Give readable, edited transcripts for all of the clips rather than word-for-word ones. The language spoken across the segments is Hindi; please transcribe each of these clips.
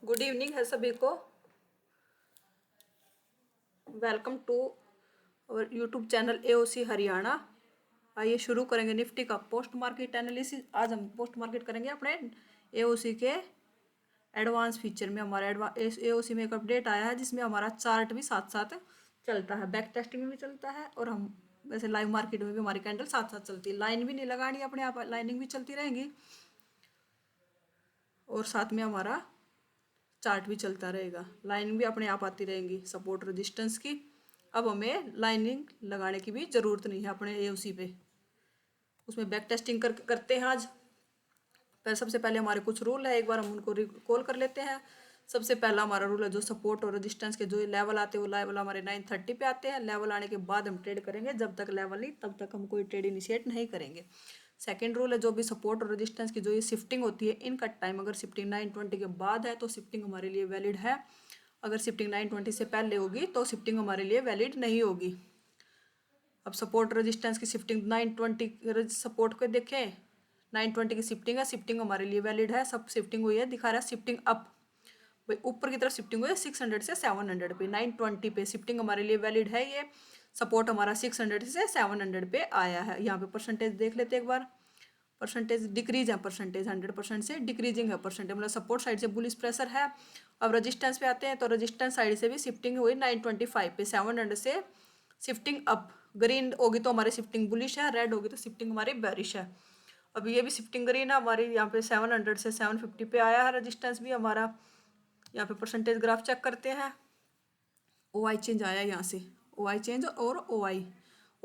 गुड इवनिंग है सभी को। वेलकम टू और यूट्यूब चैनल एओसी हरियाणा। आइए शुरू करेंगे निफ्टी का पोस्ट मार्केट एनालिसिस। आज हम पोस्ट मार्केट करेंगे अपने एओसी के एडवांस फीचर में। हमारा एओसी में एक अपडेट आया है जिसमें हमारा चार्ट भी साथ साथ चलता है, बैक टेस्टिंग में भी चलता है और हम वैसे लाइव मार्केट में भी हमारी कैंडल साथ साथ चलती है। लाइन भी नहीं लगानी, अपने आप लाइनिंग भी चलती रहेंगी और साथ में हमारा चार्ट भी चलता रहेगा। लाइनिंग भी अपने आप आती रहेंगी सपोर्ट रेजिस्टेंस की। अब हमें लाइनिंग लगाने की भी ज़रूरत नहीं है अपने एओसी पे। उसमें बैक टेस्टिंग करते हैं आज। सबसे पहले हमारे कुछ रूल है, एक बार हम उनको रिकॉल कर लेते हैं। सबसे पहला हमारा रूल है, जो सपोर्ट और रेजिस्टेंस के जो लेवल आते हैं वो लेवल हमारे 930 पे आते हैं। लेवल आने के बाद हम ट्रेड करेंगे, जब तक लेवल नहीं तब तक हम कोई ट्रेड इनिशिएट नहीं करेंगे। सेकंड रूल है, जो भी सपोर्ट और रेजिस्टेंस की जो ये शिफ्टिंग होती है इन कट टाइम, अगर शिफ्टिंग 920 के बाद है तो शिफ्टिंग हमारे लिए वैलिड है। अगर शिफ्टिंग 920 से पहले होगी तो शिफ्टिंग हमारे लिए वैलिड नहीं होगी। अब सपोर्ट रेजिस्टेंस की शिफ्टिंग 920 सपोर्ट को देखें, 920 की शिफ्टिंग है, शिफ्टिंग हमारे लिए वैलिड है। सब शिफ्टिंग हुई है, दिखा रहा है शिफ्टिंग अप, भाई ऊपर की तरफ शिफ्टिंग हुई है 600 से 700 पे। 920 पे शिफ्टिंग हमारे लिए वैलिड है। ये सपोर्ट हमारा 600 से 700 पे आया है। यहाँ पे परसेंटेज देख लेते एक बार। परसेंटेज डिक्रीज है, परसेंटेज 100% से डिक्रीजिंग है परसेंटेज, मतलब सपोर्ट साइड से बुलिश प्रेशर है। अब रजिस्टेंस पे आते हैं तो रजिस्टेंस साइड से भी शिफ्टिंग हुई 925 पे। 700 से शिफ्टिंग अप, ग्रीन होगी तो हमारी शिफ्टिंग बुलिश है, रेड होगी तो शिफ्टिंग हमारी बेरिश है। अब ये भी शिफ्टिंग ग्रीन है हमारी, यहाँ पे 700 से 750 पे आया है रजिस्टेंस भी हमारा। यहाँ पे परसेंटेज ग्राफ चेक करते हैं। ओ आई चेंज आया यहाँ से, ओ आई चेंज और ओ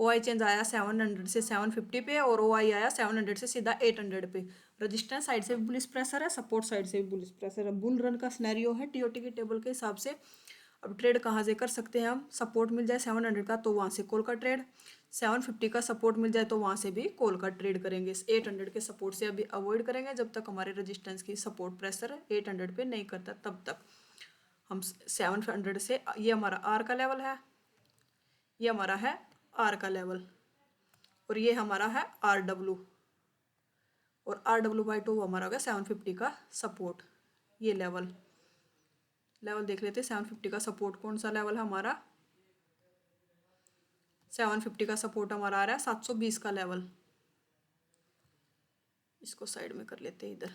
आई चेंज आया 700 से 750 पे और ओ आई आया 700 से सीधा 800 पे। रजिस्टेंस साइड से भी बुलिश प्रेशर है, सपोर्ट साइड से भी बुलिश प्रेशर है। बुल रन का सिनेरियो है टीओटी के टेबल के हिसाब से। अब ट्रेड कहाँ से कर सकते हैं हम, सपोर्ट मिल जाए 700 का तो वहाँ से कॉल का ट्रेड, 750 का सपोर्ट मिल जाए तो वहाँ से भी कॉल का ट्रेड करेंगे। 800 के सपोर्ट से अभी अवॉइड करेंगे जब तक हमारे रजिस्टेंस की सपोर्ट प्रेशर 800 पे नहीं करता तब तक। हम 700 से, ये हमारा आर का लेवल है, ये हमारा है आर का लेवल और ये हमारा है आर डब्ल्यू, और आर डब्ल्यू बाई 2 हमारा होगा 750 का सपोर्ट। ये लेवल देख लेते हैं 750 का सपोर्ट कौन सा लेवल है हमारा। 750 का सपोर्ट हमारा आ रहा है 720 का लेवल। इसको साइड में कर लेते हैं इधर।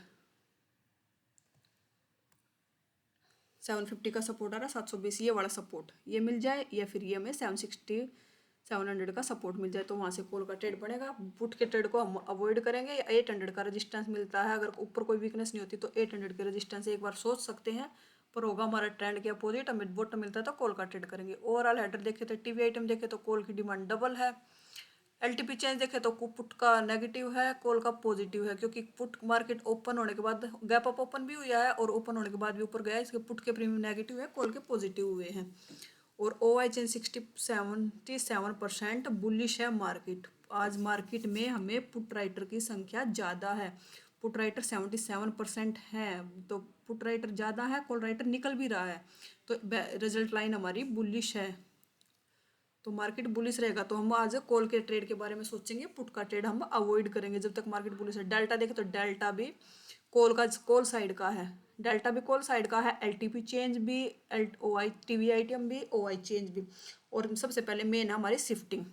750 का सपोर्ट आ रहा है 720, ये वाला सपोर्ट ये मिल जाए या फिर ये हमें 700 का सपोर्ट मिल जाए तो वहाँ से कॉल का ट्रेड बनेगा। पुट के ट्रेड को हम अवॉइड करेंगे। 800 का रेजिस्टेंस मिलता है, अगर ऊपर कोई वीकनेस नहीं होती तो 800 के रेजिस्टेंस एक बार सोच सकते हैं, पर होगा हमारा ट्रेंड के अपोजिट, हमें बॉटम मिलता है तो कॉल का ट्रेड करेंगे। ओवरऑल हेडर देखे तो टीवी आइटम देखे तो कॉल की डिमांड डबल है। एलटीपी चेंज देखे तो पुट का नेगेटिव है, कॉल का पॉजिटिव है, क्योंकि पुट मार्केट ओपन होने के बाद गैप अप ओपन भी हुआ है और ओपन होने के बाद भी ऊपर गया है। इसके पुट के प्रीमियम नेगेटिव है, कॉल के पॉजिटिव हुए हैं। और ओ आई चेंज 77% बुलिश है मार्केट। आज मार्केट में हमें पुट राइटर की संख्या ज़्यादा है, पुट राइटर 77% है, तो पुट राइटर ज़्यादा है, कॉल राइटर निकल भी रहा है, तो रिजल्ट लाइन हमारी बुलिश है। तो मार्केट बुलिश रहेगा तो हम आज कॉल के ट्रेड के बारे में सोचेंगे, पुट का ट्रेड हम अवॉइड करेंगे जब तक मार्केट बुलिश है। डेल्टा देखें तो डेल्टा भी कॉल साइड का है, डेल्टा भी कॉल साइड का है, एलटीपी चेंज भी, एल ओ आई टीवी आईटीएम भी, ओ आई चेंज भी। और सबसे पहले मेन है हमारी शिफ्टिंग,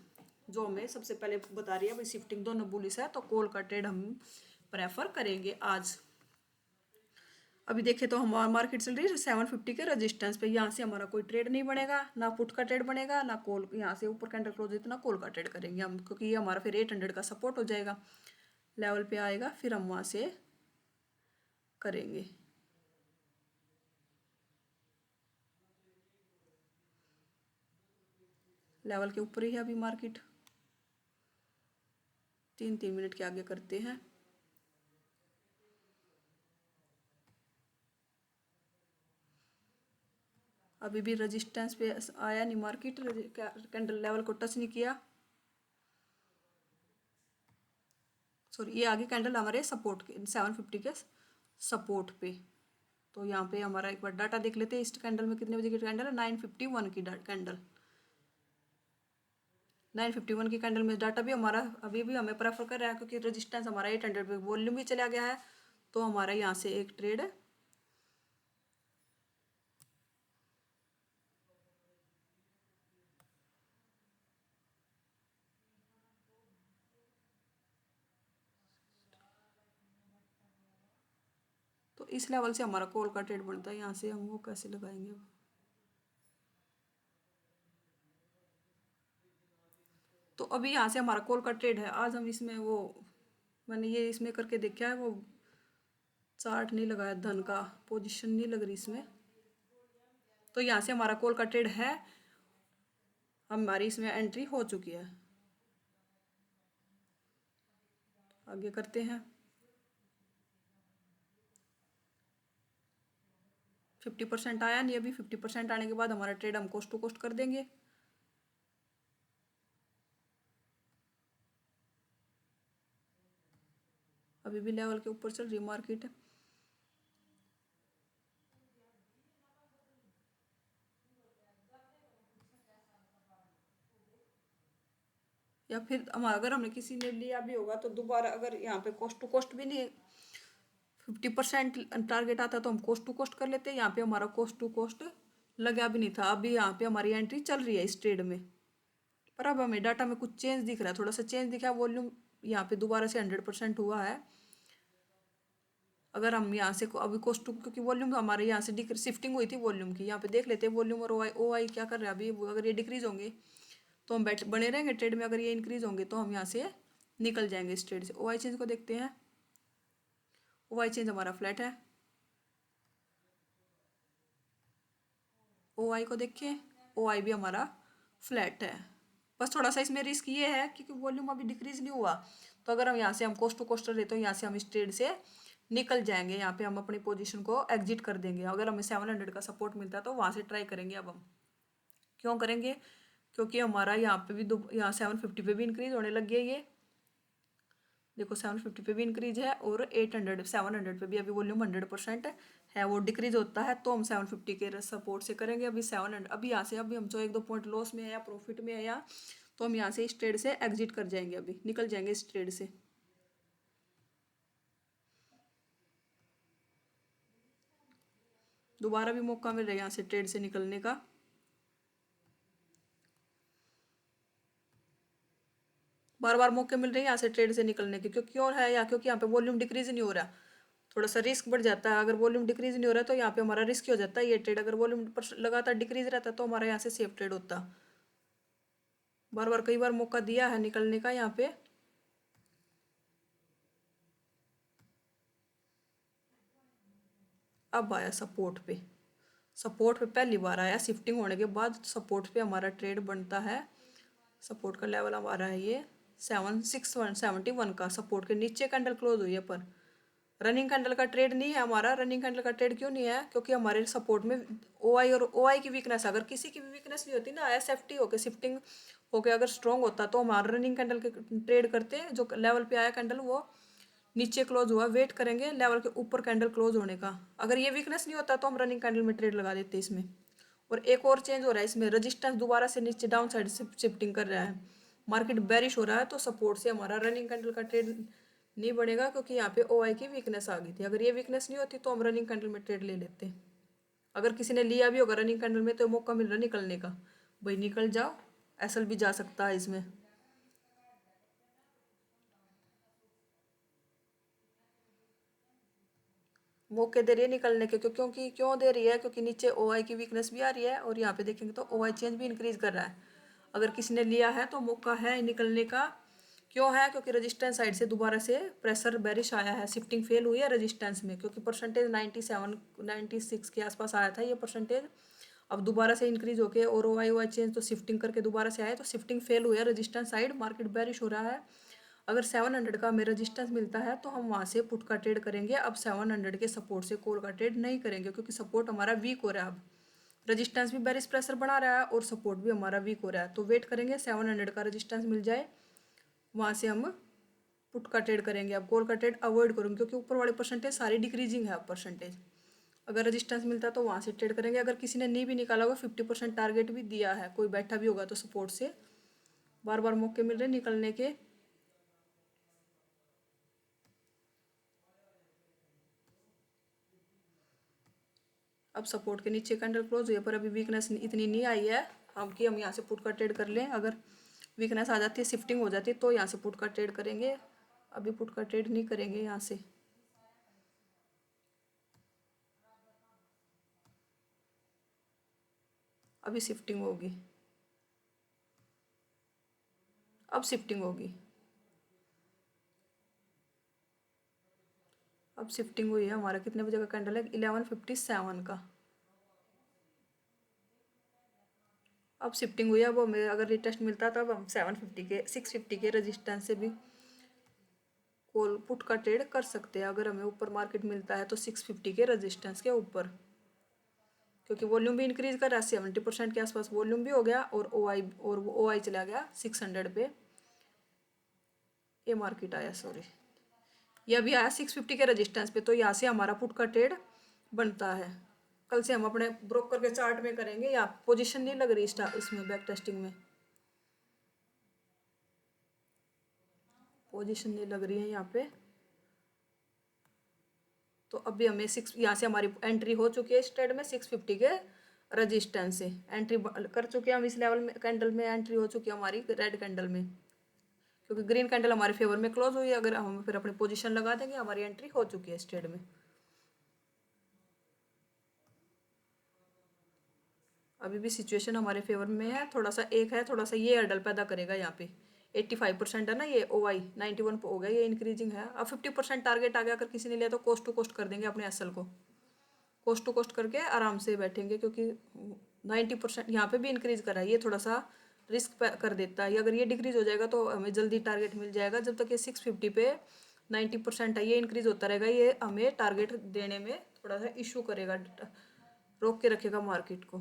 जो हमें सबसे पहले बता रही है भाई शिफ्टिंग दोनों बुलिश है तो कॉल का ट्रेड हम प्रेफर करेंगे आज। अभी देखें तो हमारा मार्केट चल रही है 750 के रेजिस्टेंस पे, यहाँ से हमारा कोई ट्रेड नहीं बनेगा, ना पुट का ट्रेड बनेगा ना कॉल। यहाँ से ऊपर कैंडल क्लोज इतना कॉल का ट्रेड करेंगे हम, क्योंकि ये हमारा फिर 800 का सपोर्ट हो जाएगा, लेवल पे आएगा फिर हम वहाँ से करेंगे। लेवल के ऊपर ही है अभी मार्केट, 3-3 मिनट के आगे करते हैं। अभी भी रेजिस्टेंस पे आया नहीं मार्केट, कैंडल लेवल को टच नहीं किया, सॉरी ये आगे कैंडल हमारे सपोर्ट के 750 के सपोर्ट पे। तो यहाँ पे हमारा एक बार डाटा देख लेते हैं, इस कैंडल में कितने बजे की कैंडल है, 951 की कैंडल, 951 की कैंडल में डाटा भी हमारा अभी भी हमें प्रेफर कर रहा है, क्योंकि रेजिस्टेंस हमारा 800 पे, वॉल्यूम भी चला गया है तो हमारा यहाँ से एक ट्रेड तो इस लेवल से हमारा कॉल का ट्रेड बनता है। यहाँ से हम वो कैसे लगाएंगे अब, तो अभी यहाँ से हमारा कॉल का ट्रेड है। आज हम इसमें वो मैंने ये इसमें करके देखा है, वो चार्ट नहीं लगाया, धन का पोजीशन नहीं लग रही इसमें। तो यहाँ से हमारा कॉल का ट्रेड है, हमारी इसमें एंट्री हो चुकी है। आगे करते हैं। 50% आया नहीं अभी। 50% आने के बाद हमारा ट्रेड हम कोस्ट टू कोस्ट कर देंगे। अभी भी लेवल के ऊपर चल रही मार्केट। या फिर हमारा अगर हमने किसी ने लिया भी होगा तो दोबारा अगर यहाँ पे कोस्ट टू कोस्ट भी नहीं, 50% टारगेट आता तो हम कोस्ट टू कोस्ट कर लेते हैं। यहाँ पे हमारा कोस्ट टू कोस्ट लगा भी नहीं था। अभी यहाँ पे हमारी एंट्री चल रही है इस ट्रेड में, पर अब हमें डाटा में कुछ चेंज दिख रहा है, थोड़ा सा चेंज दिखा है। वॉल्यूम यहाँ पे दोबारा से 100% हुआ है। अगर हम यहाँ से अभी कोस्ट टू, क्योंकि वॉल्यूम हमारे यहाँ से शिफ्टिंग हुई थी वॉल्यूम की, यहाँ पे देख लेते हैं वॉल्यूम और ओ आई क्या कर रहे हैं अभी। अगर ये डिक्रीज होंगे तो हम बने रहेंगे ट्रेड में, अगर ये इंक्रीज होंगे तो हम यहाँ से निकल जाएंगे इस ट्रेड से। ओ आई चेंज को देखते हैं। ओ आई चेंज हमारा फ्लैट है। ओ आई को देखिए, ओ आई भी हमारा फ्लैट है। बस थोड़ा सा इसमें रिस्क ये है क्योंकि वॉल्यूम अभी डिक्रीज नहीं हुआ, तो अगर हम यहाँ से हम कोस्ट टू कोस्ट रहते हो यहाँ से हम इस ट्रेड से निकल जाएंगे। यहाँ पे हम अपनी पोजीशन को एग्जिट कर देंगे। अगर हमें 700 का सपोर्ट मिलता है तो वहाँ से ट्राई करेंगे। अब हम क्यों करेंगे, क्योंकि हमारा यहाँ पे भी यहाँ 750 पे भी इंक्रीज होने लग गया। ये देखो 750 पे भी इंक्रीज है और 800 700 पे भी अभी वॉल्यूम 100% है, वो डिक्रीज होता है तो हम 750 के सपोर्ट से करेंगे। अभी 700 अभी यहाँ से अभी हम जो 1-2 पॉइंट लॉस में है या प्रॉफिट में है या, तो हम यहाँ से इस ट्रेड से एग्जिट कर जाएंगे, अभी निकल जाएंगे इस ट्रेड से। दोबारा भी मौका मिल रहा है यहाँ से ट्रेड से निकलने का। बार बार मौके मिल रहे हैं यहाँ से ट्रेड से निकलने के, क्योंकि क्यों है या क्योंकि यहाँ पे वॉल्यूम डिक्रीज नहीं हो रहा, थोड़ा सा रिस्क बढ़ जाता है। अगर वॉल्यूम डिक्रीज नहीं हो रहा है तो यहाँ पे हमारा रिस्क हो जाता है ये ट्रेड। अगर वॉल्यूम लगातार डिक्रीज रहता है तो हमारा यहाँ से सेफ ट्रेड होता। बार बार कई बार मौका दिया है निकलने का यहाँ पे। अब आया सपोर्ट पे, सपोर्ट पे पहली बार आया शिफ्टिंग होने के बाद सपोर्ट पे हमारा ट्रेड बनता है। सपोर्ट का लेवल हमारा है ये 76171 का। सपोर्ट के नीचे कैंडल क्लोज हुई है, पर रनिंग कैंडल का ट्रेड नहीं है हमारा। रनिंग कैंडल का ट्रेड क्यों नहीं है, क्योंकि हमारे सपोर्ट में ओ आई और ओ आई की वीकनेस, अगर किसी की भी वीकनेस नहीं होती ना, एस एफ टी होकर शिफ्टिंग होकर अगर स्ट्रॉन्ग होता तो हमारा रनिंग कैंडल के ट्रेड करते। जो लेवल पे आया कैंडल वो नीचे क्लोज हुआ, वेट करेंगे लेवल के ऊपर कैंडल क्लोज होने का। अगर ये वीकनेस नहीं होता तो हम रनिंग कैंडल में ट्रेड लगा देते इसमें। और एक और चेंज हो रहा है इसमें, रजिस्टेंस दोबारा से नीचे डाउन साइड से शिफ्टिंग कर रहा है, मार्केट बेरिश हो रहा है, तो सपोर्ट से हमारा रनिंग कैंडल का ट्रेड नहीं बढ़ेगा, क्योंकि यहाँ पे ओ आई की वीकनेस आ गई थी। अगर ये वीकनेस नहीं होती तो हम रनिंग कैंडल में ट्रेड ले लेते। अगर किसी ने लिया भी होगा रनिंग कैंडल में तो मौका मिल रहा निकलने का, भाई निकल जाओ, एसएल भी जा सकता है इसमें। मौके दे रही है निकलने के, क्योंकि क्यों दे रही है, क्योंकि नीचे ओ आई की वीकनेस भी आ रही है और यहाँ पे देखेंगे तो ओ आई चेंज भी इंक्रीज कर रहा है। अगर किसी ने लिया है तो मौका है निकलने का। क्यों है, क्योंकि रेजिस्टेंस साइड से दोबारा से प्रेशर बेरिश आया है, शिफ्टिंग फेल हुई है रेजिस्टेंस में, क्योंकि परसेंटेज 96 के आसपास आया था ये परसेंटेज। अब दोबारा से इंक्रीज होके और ओ आई चेंज तो शिफ्टिंग करके दोबारा से आया, तो शिफ्टिंग फेल हुई है रेजिस्टेंस साइड, मार्केट बेरिश हो रहा है। अगर 700 का हमें रजिस्टेंस मिलता है तो हम वहाँ से पुट का ट्रेड करेंगे। अब 700 के सपोर्ट से कॉल का ट्रेड नहीं करेंगे, क्योंकि सपोर्ट हमारा वीक हो रहा है। अब रजिस्टेंस भी बेरिश प्रेशर बना रहा है और सपोर्ट भी हमारा वीक हो रहा है, तो वेट करेंगे 700 का रजिस्टेंस मिल जाए, वहाँ से हम पुट का ट्रेड करेंगे। अब कॉल का ट्रेड अवॉइड करूँगी, क्योंकि ऊपर वाले परसेंटेज सारी डिक्रीजिंग है अब परसेंटेज। अगर रजिस्टेंस मिलता है तो वहाँ से ट्रेड करेंगे। अगर किसी ने नहीं भी निकाला होगा, 50% टारगेट भी दिया है, कोई बैठा भी होगा तो सपोर्ट से बार बार मौके मिल रहे निकलने के। अब सपोर्ट के नीचे कैंडल क्लोज हुई है, पर अभी वीकनेस इतनी नहीं आई है हम कि हम यहाँ से पुट का ट्रेड कर लें। अगर वीकनेस आ जाती है, शिफ्टिंग हो जाती है, तो यहाँ से पुट का ट्रेड करेंगे। अभी पुट का ट्रेड नहीं करेंगे यहाँ से। अभी शिफ्टिंग होगी, अब शिफ्टिंग होगी, अब शिफ्टिंग हुई है। हमारा कितने बजे का कैंडल है? 11:57 का। अब शिफ्टिंग हुई है। अब हमें अगर रिटेस्ट मिलता है तो अब हम 650 के रेजिस्टेंस से भी कॉल पुट का ट्रेड कर सकते हैं। अगर हमें ऊपर मार्केट मिलता है तो 650 के रेजिस्टेंस के ऊपर, क्योंकि वॉल्यूम भी इंक्रीज कर रहा है, 70% के आसपास वॉल्यूम भी हो गया, और ओ आई चला गया 600 पे। ये मार्केट आया, सॉरी, ये अभी आया 650 के रेजिस्टेंस पे, तो यहाँ से हमारा पुट का ट्रेड बनता है। कल से हम अपने ब्रोकर के चार्ट में करेंगे। या पोजीशन नहीं लग रही इसमें बैक टेस्टिंग में, पोजीशन नहीं लग रही है यहाँ पे। तो अभी हमें यहाँ से हमारी एंट्री हो चुकी है इस ट्रेड में 650 के रजिस्टेंस से एंट्री कर चुके हैं हम। इस लेवल में कैंडल में एंट्री हो चुकी है हमारी रेड कैंडल में, क्योंकि ग्रीन कैंडल हमारे फेवर में क्लोज हुई है। अगर हम फिर अपनी पोजीशन लगा देंगे, हमारी एंट्री हो चुकी है इस ट्रेड में। अभी भी सिचुएशन हमारे फेवर में है, थोड़ा सा एक है, थोड़ा सा ये हर्डल पैदा करेगा यहाँ पे। 85% है ना, ये ओ आई 91 हो गया, ये इंक्रीजिंग है। अब 50% टारगेट आ गया, अगर किसी ने लिया तो कोस्ट टू कोस्ट कर देंगे अपने एसएल को, कोस्ट टू कोस्ट करके आराम से बैठेंगे, क्योंकि 90% यहाँ पे भी इंक्रीज करा है। ये थोड़ा सा रिस्क कर देता है। अगर ये डिक्रीज हो जाएगा तो हमें जल्दी टारगेट मिल जाएगा। जब तक ये 650 पे 90% है, ये इंक्रीज होता रहेगा, ये हमें टारगेट देने में थोड़ा सा इशू करेगा, रोक के रखेगा मार्केट को।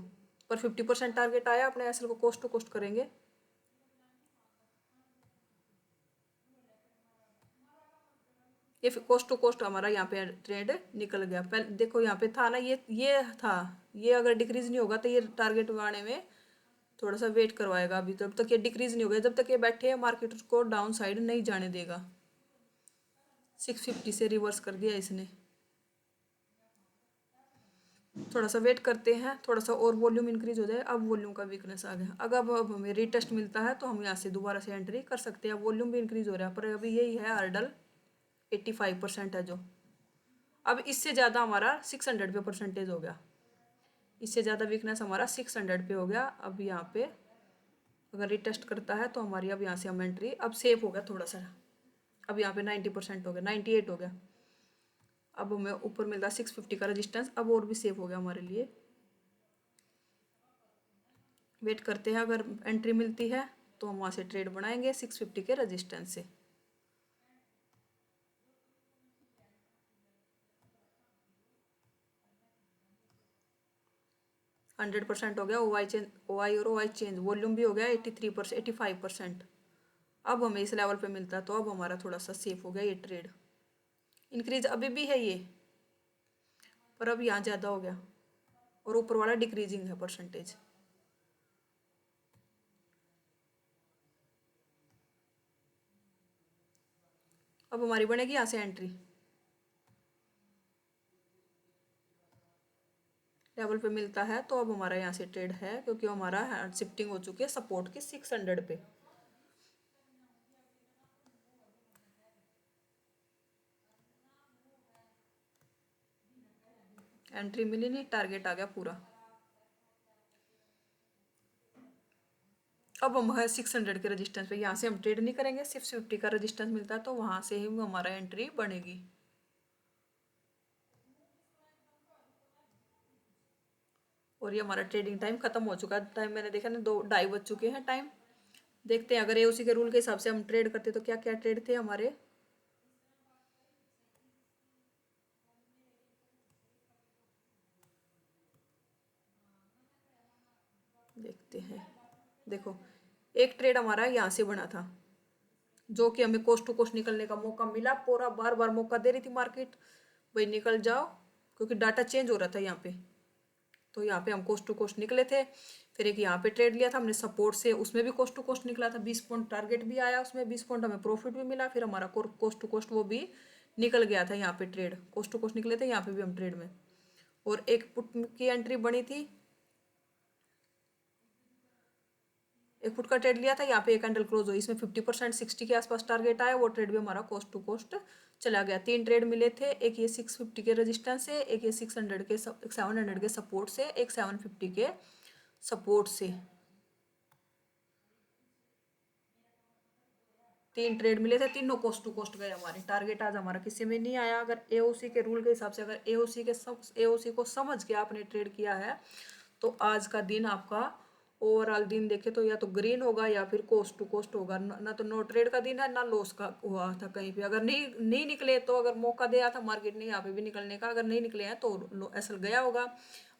पर 50% टारगेट आया, अपने एसएल को कोस्ट टू कोस्ट करेंगे। ये कोस्ट टू कोस्ट हमारा यहाँ पे ट्रेड निकल गया। पहले देखो यहाँ पे था ना, ये था, ये अगर डिक्रीज नहीं होगा तो ये टारगेट आने में थोड़ा सा वेट करवाएगा। अभी जब तक ये डिक्रीज नहीं होगा, जब तक ये बैठे हैं, मार्केट को डाउन साइड नहीं जाने देगा। 650 से रिवर्स कर दिया इसने। थोड़ा सा वेट करते हैं, थोड़ा सा और वॉल्यूम इंक्रीज हो जाए। अब वॉल्यूम का वीकनेस आ गया। अगर अब हमें रीटेस्ट मिलता है तो हम यहाँ से दोबारा से एंट्री कर सकते हैं। वॉल्यूम भी इंक्रीज हो रहा है, पर अभी यही है हर्डल, 85% है जो। अब इससे ज़्यादा हमारा 600 पे परसेंटेज हो गया, इससे ज़्यादा वीकनेस हमारा 600 पे हो गया। अब यहाँ पे अगर रिटेस्ट करता है तो हमारी, अब यहाँ से हम एंट्री, अब सेफ हो गया थोड़ा सा। अब यहाँ पे 90% हो गया, 98 हो गया। अब हमें ऊपर मिल रहा 650 का रजिस्टेंस, अब और भी सेफ हो गया हमारे लिए। वेट करते हैं, अगर एंट्री मिलती है तो हम वहाँ से ट्रेड बनाएंगे 650 के रजिस्टेंस से। हंड्रेड परसेंट हो गया ओ आई चेंज, ओ आई और ओ आई चेंज, वॉल्यूम भी हो गया 83%, 85%। अब हमें इस लेवल पे मिलता है तो अब हमारा थोड़ा सा सेफ हो गया ये ट्रेड। इंक्रीज अभी भी है ये, पर अब यहाँ ज़्यादा हो गया, और ऊपर वाला डिक्रीजिंग है परसेंटेज। अब हमारी बनेगी यहाँ से एंट्री, लेवल पे मिलता है तो अब हमारा यहाँ से ट्रेड है, क्योंकि हमारा शिफ्टिंग हो चुकी है सपोर्ट की 600 पे। एंट्री मिली नहीं, टारगेट आ गया पूरा। अब हम है 600 के रजिस्टेंस पे, यहाँ से हम ट्रेड नहीं करेंगे। 650 का रजिस्टेंस मिलता है तो वहाँ से ही हमारा एंट्री बनेगी। और ये हमारा ट्रेडिंग टाइम खत्म हो चुका है। टाइम मैंने देखा ना, 2:30 बज चुके हैं टाइम। देखते हैं अगर ये उसी के रूल के हिसाब से हम ट्रेड करते तो क्या क्या ट्रेड थे हमारे। देखते हैं, देखो एक ट्रेड हमारा यहाँ से बना था, जो कि हमें कोस्ट टू कोस्ट निकलने का मौका मिला। पूरा बार बार मौका दे रही थी मार्केट, भाई निकल जाओ, क्योंकि डाटा चेंज हो रहा था यहाँ पे। तो यहाँ पे हम कोस्ट टू कोस्ट निकले थे। फिर एक यहाँ पे ट्रेड लिया था हमने सपोर्ट से, उसमें भी कोस्ट टू कोस्ट निकला था। 20 पॉइंट टारगेट भी आया उसमें, 20 पॉइंट हमें प्रॉफिट भी मिला। फिर हमारा कोस्ट टू कोस्ट वो भी निकल गया था। यहाँ पे ट्रेड कोस्ट टू कोस्ट निकले थे यहाँ पे भी हम ट्रेड में। और एक पुट की एंट्री बनी थी, एक फुट का ट्रेड लिया था। यहाँ पे एक कैंडल क्लोज हुई, इसमें 50% 60 के आसपास टारगेट आया। वो ट्रेड भी हमारा कोस्ट टू कोस्ट चला गया। 3 ट्रेड मिले थे, एक ये 650 के रेजिस्टेंस से, एक ये 600 के 700 के सपोर्ट से, एक 750 के सपोर्ट से 3 ट्रेड मिले थे, तीनों कोस्ट टू कोस्ट गए हमारे। टारगेट आज हमारा किसी में नहीं आया। अगर एओसी के रूल के हिसाब से, अगर एओसी को समझ के आपने ट्रेड किया है तो आज का दिन आपका ओवरऑल दिन देखे तो या तो ग्रीन होगा या फिर कोस्ट टू कोस्ट होगा। ना तो नो ट्रेड का दिन है, ना लॉस का हुआ था कहीं पे। अगर नहीं निकले तो, अगर मौका दिया था मार्केट ने यहाँ पे भी निकलने का, अगर नहीं निकले हैं तो एसल गया होगा।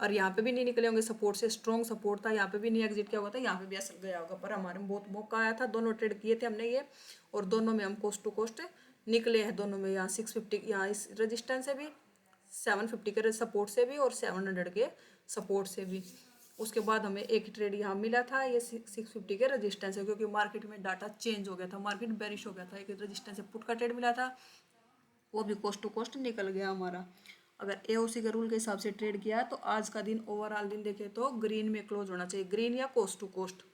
और यहाँ पे भी नहीं निकले होंगे, सपोर्ट से स्ट्रॉन्ग सपोर्ट था, यहाँ पे भी नहीं एग्जिट किया होगा तो यहाँ पे भी एसल गया होगा। पर हमारे में बहुत मौका आया था, दोनों ट्रेड किए थे हमने ये, और दोनों में हम कोस्ट टू कोस्ट निकले हैं। दोनों में यहाँ 650, यहाँ इस रजिस्टेंस से भी, 750 के सपोर्ट से भी, और 700 के सपोर्ट से भी। उसके बाद हमें एक ट्रेड यहाँ मिला था ये 650 के रजिस्टेंस है, क्योंकि मार्केट में डाटा चेंज हो गया था, मार्केट बेरिश हो गया था। एक रजिस्टेंस से पुट का ट्रेड मिला था, वो भी कोस्ट टू कोस्ट निकल गया हमारा। अगर एओसी के रूल के हिसाब से ट्रेड किया है तो आज का दिन ओवरऑल दिन देखें तो ग्रीन में क्लोज होना चाहिए, ग्रीन या कोस्ट टू कोस्ट।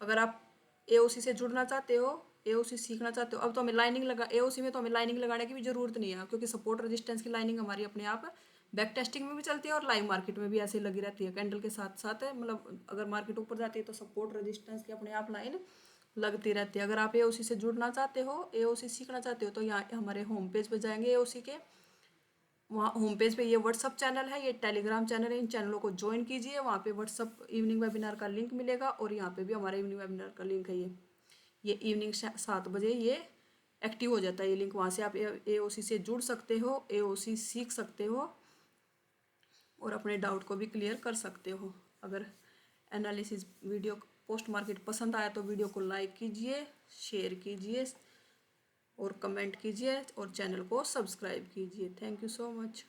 अगर आप एओसी से जुड़ना चाहते हो, एओसी सीखना चाहते हो, अब तो हमें लाइनिंग लगा, एओसी में तो हमें लाइनिंग लगाने की भी जरूरत नहीं है, क्योंकि सपोर्ट रेजिस्टेंस की लाइनिंग हमारी अपने आप बैक टेस्टिंग में भी चलती है और लाइव मार्केट में भी ऐसे लगी रहती है कैंडल के साथ साथ। मतलब अगर मार्केट ऊपर जाती है तो सपोर्ट रेजिस्टेंस की अपने आप लाइन लगती रहती है। अगर आप एओसी से जुड़ना चाहते हो, एओसी सीखना चाहते हो, तो यहाँ हमारे होम पेज पे जाएंगे एओसी के, वहाँ होम पेज पे ये व्हाट्सअप चैनल है, ये टेलीग्राम चैनल है, इन चैनलों को ज्वाइन कीजिए। वहाँ पे व्हाट्सअप इवनिंग वेबिनार का लिंक मिलेगा, और यहाँ पे भी हमारा इवनिंग वेबिनार का लिंक है। ये इवनिंग 7 बजे ये एक्टिव हो जाता है ये लिंक। वहाँ से आप एओसी से जुड़ सकते हो, एओसी सीख सकते हो, और अपने डाउट को भी क्लियर कर सकते हो। अगर एनालिसिस वीडियो पोस्ट मार्केट पसंद आया तो वीडियो को लाइक कीजिए, शेयर कीजिए, और कमेंट कीजिए, और चैनल को सब्सक्राइब कीजिए। Thank you so much.